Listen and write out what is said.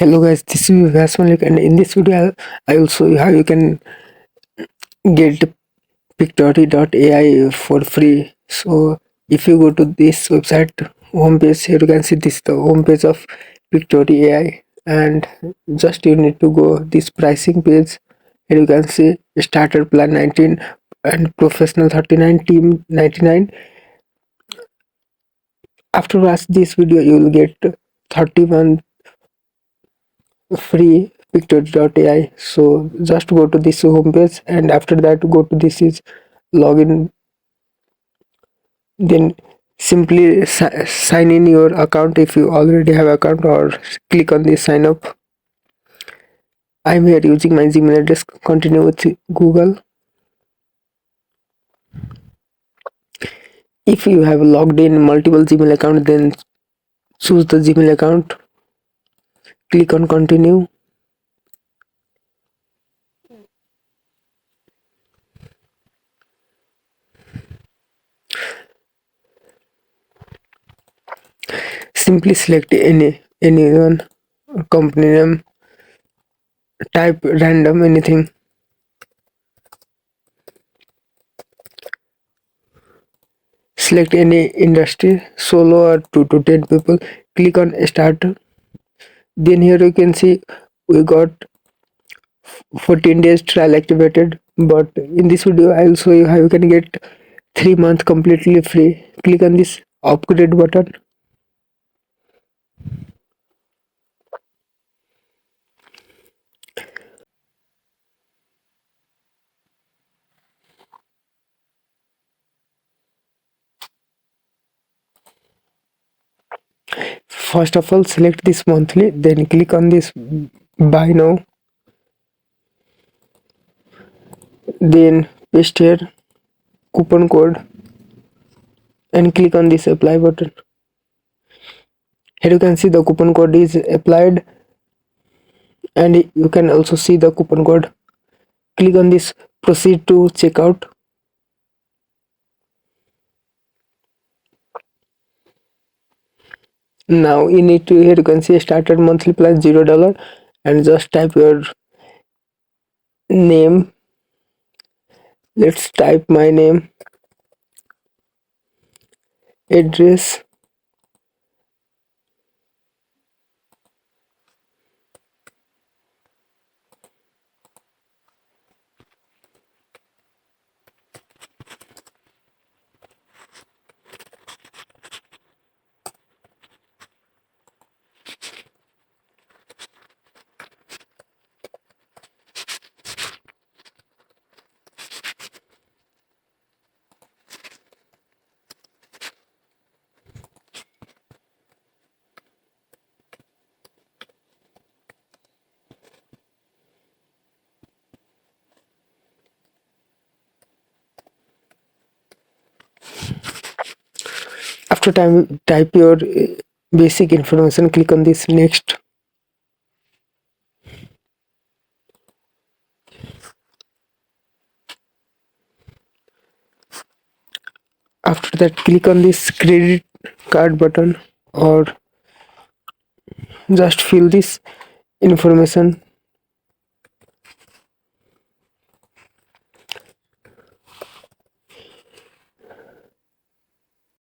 Hello guys, this is Vasmalik, and in this video I will show you how you can get Pictory AI for free. So if you go to this website homepage, here you can see this the homepage of Pictory AI, and just you need to go this pricing page. Here you can see starter plan 19 and professional 39, team 99. After watch this video you will get 31 free Pictory.ai. So just go to this homepage, and after that go to this is login, then simply sign in your account if you already have account, or click on this sign up. I'm here using my Gmail address. Continue with Google. If you have logged in multiple Gmail account, then choose the Gmail account, click on continue. Simply select anyone, company name, type random anything. Select any industry, solo or 2 to 10 people. Click on start. Then here you can see we got 14 days trial activated, but in this video I will show you how you can get 3 months completely free. Click on this upgrade button. First of all, select this monthly, then click on this buy now, then paste here coupon code and click on this apply button. Here you can see the coupon code is applied, and you can also see the coupon code. Click on this proceed to checkout. Now you need to, here you can see started monthly plan $0, and just type your name. Let's type my name, address, after time type your basic information. Click on this next. After that click on this credit card button, or just fill this information.